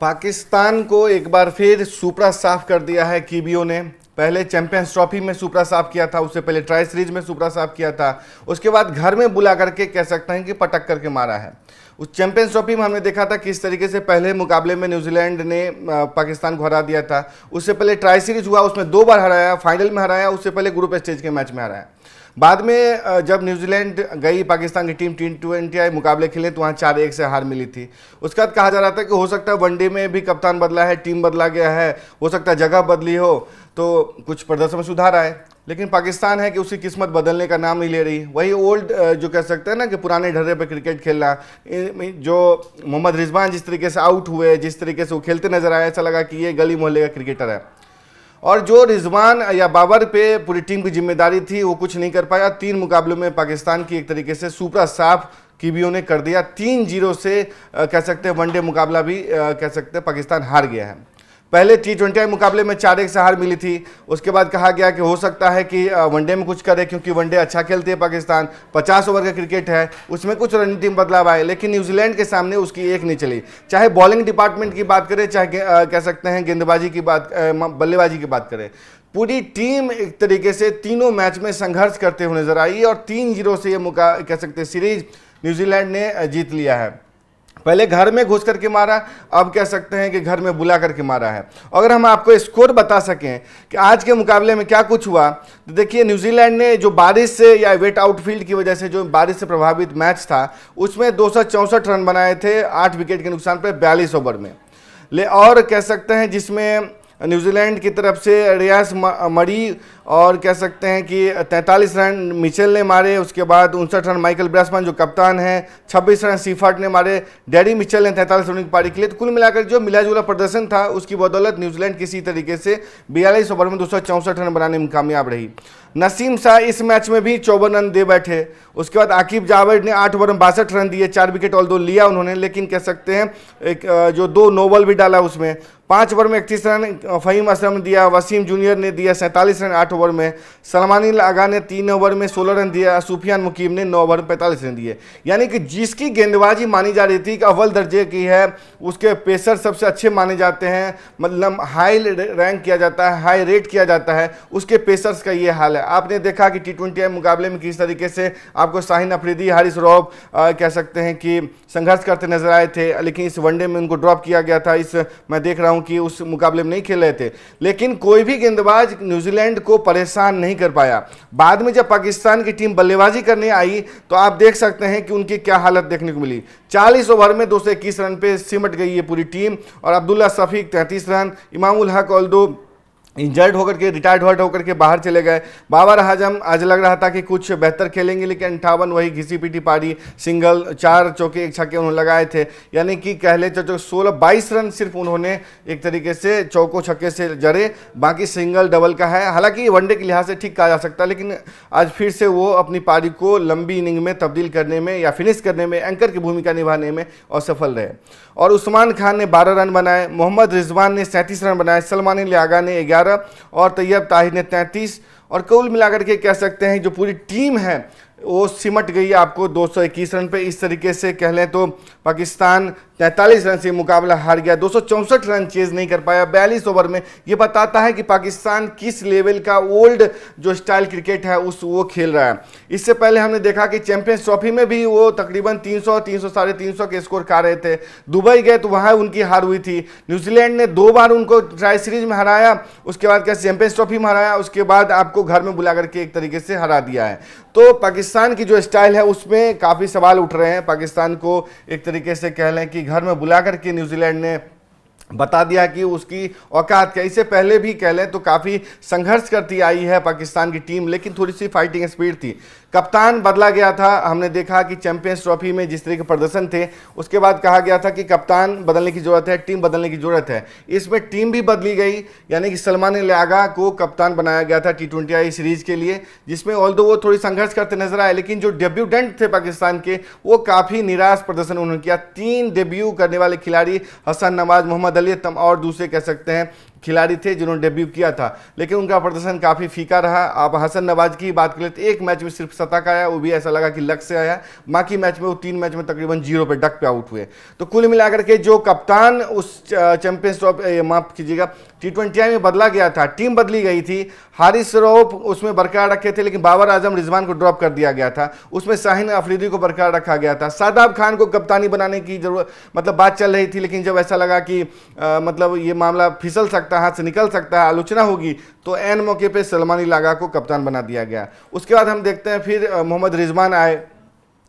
पाकिस्तान को एक बार फिर सुपड़ा साफ कर दिया है कीवियों ने। पहले चैंपियंस ट्रॉफी में सुपड़ा साफ किया था, उससे पहले ट्राई सीरीज में सुपड़ा साफ किया था, उसके बाद घर में बुला करके कह सकते हैं कि पटक करके मारा है। उस चैंपियंस ट्रॉफी में हमने देखा था किस तरीके से पहले मुकाबले में न्यूजीलैंड ने पाकिस्तान को हरा दिया था। उससे पहले ट्राई सीरीज हुआ, उसमें 2 बार हराया, फाइनल में हराया, उससे पहले ग्रुप स्टेज के मैच में हराया। बाद में जब न्यूजीलैंड गई पाकिस्तान की टीम T20 मुकाबले खेले तो वहाँ 4-1 से हार मिली थी। उसके बाद कहा जा रहा था कि हो सकता है वनडे में भी कप्तान बदला है, टीम बदला गया है, हो सकता है जगह बदली हो तो कुछ प्रदर्शन में सुधार आए। लेकिन पाकिस्तान है कि उसकी किस्मत बदलने का नाम नहीं ले रही। वही ओल्ड जो कह सकते हैं ना कि पुराने ढर्रे पे क्रिकेट खेलना, जो मोहम्मद रिजवान जिस तरीके से आउट हुए, जिस तरीके से वो खेलते नजर आए, ऐसा लगा कि ये गली मोहल्ले का क्रिकेटर है। और जो रिजवान या बाबर पे पूरी टीम की जिम्मेदारी थी वो कुछ नहीं कर पाया। 3 मुकाबलों में पाकिस्तान की एक तरीके से सुपड़ा साफ कीवियों ने कर दिया। 3-0 से कह सकते हैं वनडे मुकाबला भी कह सकते हैं पाकिस्तान हार गया है। पहले T20 मुकाबले में 4-1 से हार मिली थी। उसके बाद कहा गया कि हो सकता है कि वनडे में कुछ करे, क्योंकि वनडे अच्छा खेलती है पाकिस्तान, 50 ओवर का क्रिकेट है, उसमें कुछ रणनीति बदलाव आए, लेकिन न्यूजीलैंड के सामने उसकी एक नहीं चली। चाहे बॉलिंग डिपार्टमेंट की बात करें, चाहे कह सकते हैं गेंदबाजी की बात, बल्लेबाजी की बात करें, पूरी टीम एक तरीके से तीनों मैच में संघर्ष करते हुए नजर आई और 3-0 से ये कह सकते हैं सीरीज न्यूजीलैंड ने जीत लिया है। पहले घर में घुस करके मारा, अब कह सकते हैं कि घर में बुला करके मारा है। अगर हम आपको स्कोर बता सकें कि आज के मुकाबले में क्या कुछ हुआ, तो देखिए न्यूजीलैंड ने जो बारिश से या वेट आउटफील्ड की वजह से जो बारिश से प्रभावित मैच था उसमें 264 रन बनाए थे 8 विकेट के नुकसान पर 42 ओवर में। और कह सकते हैं जिसमें न्यूजीलैंड की तरफ से रियास मरी और कह सकते हैं कि 43 रन मिचेल ने मारे। उसके बाद 59 रन माइकल ब्रैसमैन जो कप्तान हैं, 26 रन सीफर्ट ने मारे, डैरी मिचेल ने 43 रन की पारी के लिए। तो कुल मिलाकर जो मिला जुला प्रदर्शन था उसकी बदौलत न्यूजीलैंड किसी तरीके से 42 ओवर में 264 रन बनाने में कामयाब रही। नसीम शाह इस मैच में भी 54 रन दे बैठे। उसके बाद आकिब जावेद ने 8 ओवर में 62 रन दिए, 4 विकेट ऑल दो लिया उन्होंने, लेकिन कह सकते हैं एक जो 2 नो बॉल भी डाला उसमें। 5 ओवर में 31 रन फ़हीम असलम ने दिया, वसीम जूनियर ने दिया 47 रन 8 ओवर में, सलमानी आगा ने 3 ओवर में 16 रन दिया, सूफियान मुकीम ने 9 ओवर में 45 रन दिए। यानी कि जिसकी गेंदबाजी मानी जा रही थी कि अव्वल दर्जे की है, उसके पेसर सबसे अच्छे माने जाते हैं, मतलब हाई रैंक किया जाता है, हाई रेट किया जाता है, उसके पेसर्स का ये हाल है। आपने देखा कि T20 मुकाबले में किस तरीके से आपको शाहीन अफरीदी, हारिस रऊफ कह सकते हैं कि संघर्ष करते नजर आए थे, लेकिन इस वनडे में उनको ड्रॉप किया गया था। इस मैं देख रहा हूं कि उस मुकाबले में नहीं खेल रहे थे, लेकिन कोई भी गेंदबाज न्यूजीलैंड को परेशान नहीं कर पाया। बाद में जब पाकिस्तान की टीम बल्लेबाजी करने आई तो आप देख सकते हैं कि उनकी क्या हालत देखने को मिली। 40 ओवर में 221 रन पे सिमट गई ये पूरी टीम और Abdullah Shafiq 33 run, Imamul Haq although injured होकर के, रिटायर्ड होकर के बाहर चले गए। बाबर आजम आज लग रहा था कि कुछ बेहतर खेलेंगे, लेकिन 58 वही घिसी पीटी पारी, सिंगल, 4 चौके 1 छक्के उन्होंने लगाए थे। यानी कि कह ले तो 16-22 रन सिर्फ उन्होंने एक तरीके से चौकों छक्के से जड़े, बाकी सिंगल डबल का है। हालांकि वनडे के लिहाज से ठीक कहा जा सकता है, लेकिन आज फिर से वो अपनी पारी को लंबी इनिंग में तब्दील करने में या फिनिश करने में, एंकर की भूमिका निभाने में असफल रहे। और उस्मान खान ने 12 रन बनाए, मोहम्मद रिजवान ने 37 रन बनाए, सलमानी लियागा ने 11 और तैयब ताहिर ने 33। और कुल मिलाकर के कह सकते हैं जो पूरी टीम है वो सिमट गई आपको 221 रन पे। इस तरीके से कह लें तो पाकिस्तान 43 रन से मुकाबला हार गया, 264 रन चेज नहीं कर पाया 42 ओवर में। ये बताता है कि पाकिस्तान किस लेवल का ओल्ड जो स्टाइल क्रिकेट है वो खेल रहा है। इससे पहले हमने देखा कि चैंपियंस ट्रॉफी में भी वो तकरीबन 300, 300, 350 के स्कोर खा रहे थे। दुबई गए तो वहाँ उनकी हार हुई थी। न्यूजीलैंड ने 2 बार उनको ट्राई सीरीज में हराया, उसके बाद क्या चैंपियंस ट्रॉफी में हराया, उसके बाद आपको घर में बुला करके एक तरीके से हरा दिया है। तो पाकिस्तान की जो स्टाइल है उसमें काफ़ी सवाल उठ रहे हैं। पाकिस्तान को एक तरीके से कह लें कि घर में बुला करके न्यूजीलैंड ने बता दिया कि उसकी औकात क्या। इससे पहले भी कह लें तो काफ़ी संघर्ष करती आई है पाकिस्तान की टीम, लेकिन थोड़ी सी फाइटिंग स्पीड थी। कप्तान बदला गया था, हमने देखा कि चैंपियंस ट्रॉफी में जिस तरह के प्रदर्शन थे उसके बाद कहा गया था कि कप्तान बदलने की ज़रूरत है, टीम बदलने की ज़रूरत है। इसमें टीम भी बदली गई, यानी कि सलमान लियागा को कप्तान बनाया गया था T20 सीरीज़ के लिए, जिसमें ऑल्दो वो थोड़ी संघर्ष करते नजर आए, लेकिन जो डेब्यूटेंट थे पाकिस्तान के वो काफ़ी निराश प्रदर्शन उन्होंने किया। 3 डेब्यू करने वाले खिलाड़ी हसन नवाज, मोहम्मद अली और दूसरे कह सकते हैं खिलाड़ी थे जिन्होंने डेब्यू किया था, लेकिन उनका प्रदर्शन काफ़ी फीका रहा। आप हसन नवाज की बात करें तो एक मैच में सिर्फ शतक आया, वो भी ऐसा लगा कि लक से आया। बाकी मैच में वो 3 मैच में तकरीबन 0 पे डक पे आउट हुए। तो कुल मिलाकर के जो कप्तान उस चैंपियंस ट्रॉफी, माफ कीजिएगा, T20I में बदला गया था, टीम बदली गई थी। हारिस रऊफ उसमें बरकरार रखे थे, लेकिन बाबर आजम रिजवान को ड्रॉप कर दिया गया था। उसमें शाहीन अफरीदी को बरकरार रखा गया था। शादाब खान को कप्तानी बनाने की जरूरत, मतलब बात चल रही थी, लेकिन जब ऐसा लगा कि मतलब ये मामला फिसल सकता है, हाथ से निकल सकता है, आलोचना होगी, तो एन मौके पे सलमान लागा को कप्तान बना दिया गया। उसके बाद हम देखते हैं फिर मोहम्मद रिजवान आए।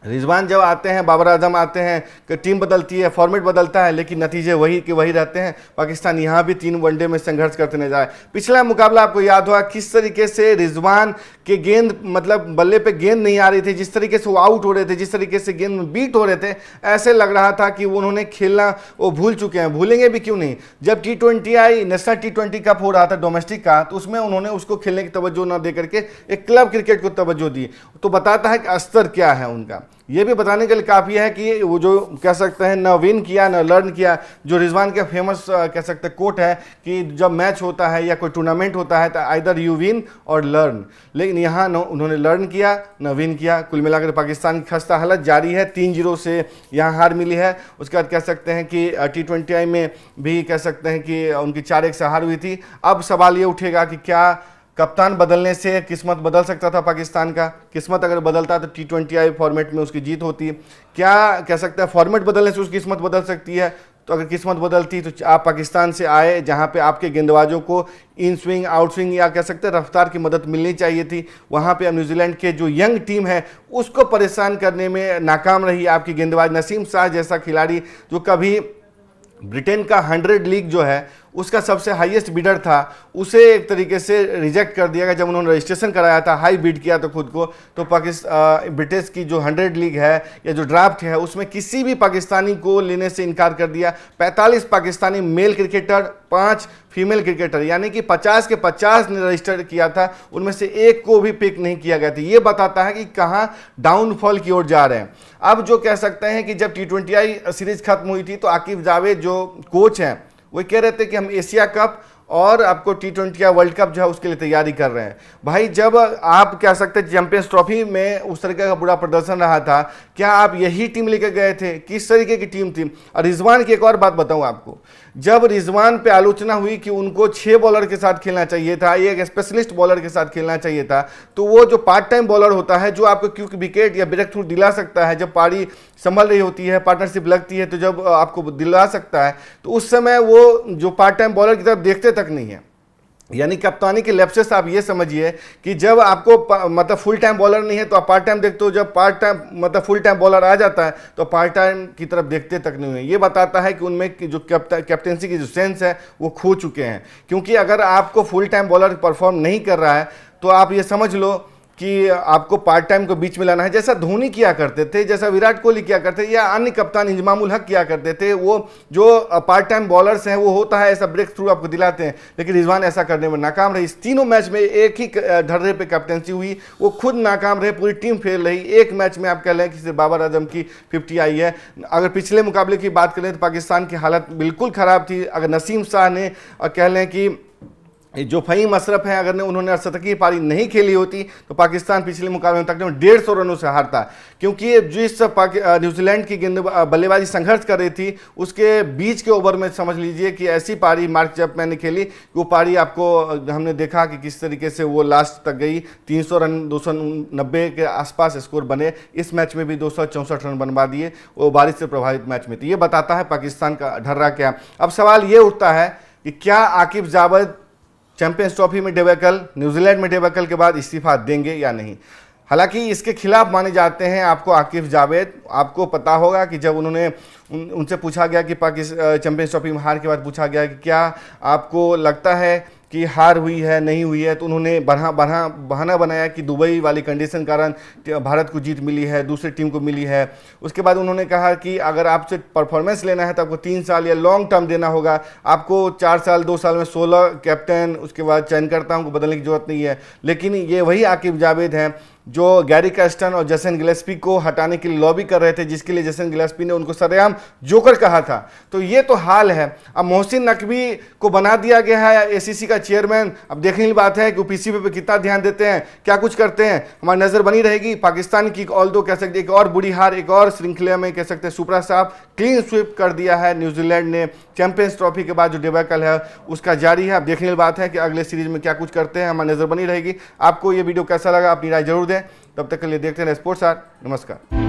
रिजवान जब आते हैं, बाबर आजम आते हैं, कि टीम बदलती है, फॉर्मेट बदलता है, लेकिन नतीजे वही के वही रहते हैं। पाकिस्तान यहाँ भी 3 वनडे में संघर्ष करते नजर आए। पिछला मुकाबला आपको याद होगा किस तरीके से रिजवान के गेंद, मतलब बल्ले पे गेंद नहीं आ रही थी, जिस तरीके से वो आउट हो रहे थे, जिस तरीके से गेंद बीट हो रहे थे, ऐसे लग रहा था कि उन्होंने खेलना वो भूल चुके हैं। भूलेंगे भी क्यों नहीं, जब T20I नेशनल T20 कप हो रहा था डोमेस्टिक का, तो उसमें उन्होंने उसको खेलने की तवज्जो न दे करके एक क्लब क्रिकेट को तवज्जो दी। तो बताता है कि स्तर क्या है उनका। ये भी बताने के लिए काफ़ी है कि वो जो कह सकते हैं न विन किया न लर्न किया, जो रिजवान के फेमस कह सकते हैं कोट है कि जब मैच होता है या कोई टूर्नामेंट होता है तो आइदर यू विन और लर्न, लेकिन यहाँ न उन्होंने लर्न किया न विन किया। कुल मिलाकर पाकिस्तान की खस्ता हालत जारी है, 3-0 से यहाँ हार मिली है। उसके बाद कह सकते हैं कि T20I में भी कह सकते हैं कि उनकी 4-1 से हार हुई थी। अब सवाल ये उठेगा कि क्या कप्तान बदलने से किस्मत बदल सकता था पाकिस्तान का? किस्मत अगर बदलता तो T20I फॉर्मेट में उसकी जीत होती। क्या कह सकते हैं फॉर्मेट बदलने से उसकी किस्मत बदल सकती है? तो अगर किस्मत बदलती तो आप पाकिस्तान से आए जहां पे आपके गेंदबाजों को इन स्विंग आउट स्विंग या कह सकते हैं रफ्तार की मदद मिलनी चाहिए थी। वहां पे अब न्यूजीलैंड के जो यंग टीम है उसको परेशान करने में नाकाम रही आपकी गेंदबाज। नसीम शाह जैसा खिलाड़ी जो कभी ब्रिटेन का 100 लीग जो है उसका सबसे हाईएस्ट बिडर था, उसे एक तरीके से रिजेक्ट कर दिया गया जब उन्होंने रजिस्ट्रेशन कराया था, हाई बिड किया तो खुद को। तो ब्रिटिश की जो 100 लीग है या जो ड्राफ्ट है उसमें किसी भी पाकिस्तानी को लेने से इनकार कर दिया। 45 Pakistani male cricketer, 5 female cricketer, यानी कि 50 के 50 ने रजिस्टर किया था, उनमें से एक को भी पिक नहीं किया गया था। ये बताता है कि कहाँ डाउनफॉल की ओर जा रहे हैं। अब जो कह सकते हैं कि जब T20I सीरीज खत्म हुई थी तो आकिब जावेद जो कोच हैं वो कह रहे थे कि हम एशिया कप और आपको T20I वर्ल्ड कप जो है उसके लिए तैयारी कर रहे हैं। भाई जब आप कह सकते हैं चैंपियंस ट्रॉफी में उस तरीके का बुरा प्रदर्शन रहा था, क्या आप यही टीम लेकर गए थे? किस तरीके की टीम थी? और रिजवान की एक और बात बताऊं आपको, जब रिजवान पे आलोचना हुई कि उनको 6 बॉलर के साथ खेलना चाहिए था, एक स्पेशलिस्ट बॉलर के साथ खेलना चाहिए था, तो वो जो पार्ट टाइम बॉलर होता है जो आपको क्विक विकेट या ब्रेक थ्रू दिला सकता है, जब पारी संभल रही होती है, पार्टनरशिप लगती है, तो जब आपको दिला सकता है, तो उस समय वो जो पार्ट टाइम बॉलर की तरफ देखते तक नहीं है। यानी कप्तानी के लैप्सेस आप ये समझिए कि जब आपको मतलब फुल टाइम बॉलर नहीं है तो आप पार्ट टाइम देखते हो, जब पार्ट टाइम मतलब फुल टाइम बॉलर आ जाता है तो पार्ट टाइम की तरफ देखते तक नहीं हुए। ये बताता है कि उनमें जो कैप्टेंसी की जो सेंस है वो खो चुके हैं। क्योंकि अगर आपको फुल टाइम बॉलर परफॉर्म नहीं कर रहा है तो आप ये समझ लो कि आपको पार्ट टाइम को बीच में लाना है, जैसा धोनी किया करते थे, जैसा विराट कोहली किया करते थे, या अन्य कप्तान इंजमामुल हक किया करते थे। वो जो पार्ट टाइम बॉलर्स हैं वो होता है ऐसा ब्रेक थ्रू आपको दिलाते हैं, लेकिन रिजवान ऐसा करने में नाकाम रही। इस तीनों मैच में एक ही ढर्रे पे कैप्टेंसी हुई, वो खुद नाकाम रहे, पूरी टीम फेल रही। एक मैच में आप कह लें कि सिर्फ बाबर आजम की 50 आई है। अगर पिछले मुकाबले की बात करें तो पाकिस्तान की हालत बिल्कुल ख़राब थी। अगर नसीम शाह ने कह लें कि जो फ़हीम अशरफ हैं, अगर उन्होंने अर्धशतकीय पारी नहीं खेली होती तो पाकिस्तान पिछले मुकाबले में तकरीबन 150 रनों से हारता। क्योंकि जिस न्यूजीलैंड की गेंद बल्लेबाजी संघर्ष कर रही थी उसके बीच के ओवर में समझ लीजिए कि ऐसी पारी मार्क जैपमैन ने खेली, वो पारी आपको हमने देखा कि किस तरीके से वो लास्ट तक गई। 300 रन 290 के आसपास स्कोर बने। इस मैच में भी 264 रन बनवा दिए, वो बारिश से प्रभावित मैच में। तो ये बताता है पाकिस्तान का ढर्रा क्या। अब सवाल ये उठता है कि क्या आकिब जावेद चैंपियंस ट्रॉफी में डेबेकल, न्यूजीलैंड में डेबेकल के बाद इस्तीफा देंगे या नहीं? हालांकि इसके खिलाफ माने जाते हैं आपको आकिब जावेद। आपको पता होगा कि जब उन्होंने उनसे पूछा गया कि पाकिस्तान चैंपियंस ट्रॉफी में हार के बाद पूछा गया कि क्या आपको लगता है कि हार हुई है नहीं हुई है, तो उन्होंने बहाना बनाया कि दुबई वाली कंडीशन के कारण भारत को जीत मिली है, दूसरी टीम को मिली है। उसके बाद उन्होंने कहा कि अगर आपसे परफॉर्मेंस लेना है तो आपको 3 साल या लॉन्ग टर्म देना होगा, आपको 4 साल 2 साल में 16 कैप्टन उसके बाद चयनकर्ताओं को बदलने की जरूरत नहीं है। लेकिन ये वही आकिब जावेद हैं जो गैरी कैस्टन और जेसन गिलेस्पी को हटाने के लिए लॉबी कर रहे थे, जिसके लिए जेसन गिलेस्पी ने उनको सरेआम जोकर कहा था। तो ये तो हाल है। अब मोहसिन नकवी को बना दिया गया है एसीसी का चेयरमैन। अब देखने की बात है कि पीसीबी पे कितना ध्यान देते हैं, क्या कुछ करते हैं, हमारी नजर बनी रहेगी। पाकिस्तान की ऑल दो कह सकते एक और बुरी हार, एक और श्रृंखला में कह सकते हैं सुपरा साफ क्लीन स्वीप कर दिया है न्यूजीलैंड ने। चैंपियंस ट्रॉफी के बाद जो डिबैकल है उसका जारी है। अब देखने की बात है कि अगले सीरीज में क्या कुछ करते हैं, हमारी नजर बनी रहेगी। आपको ये वीडियो कैसा लगा अपनी राय जरूर दें। तब तक के लिए देखते रहे स्पोर्ट्स आर। नमस्कार।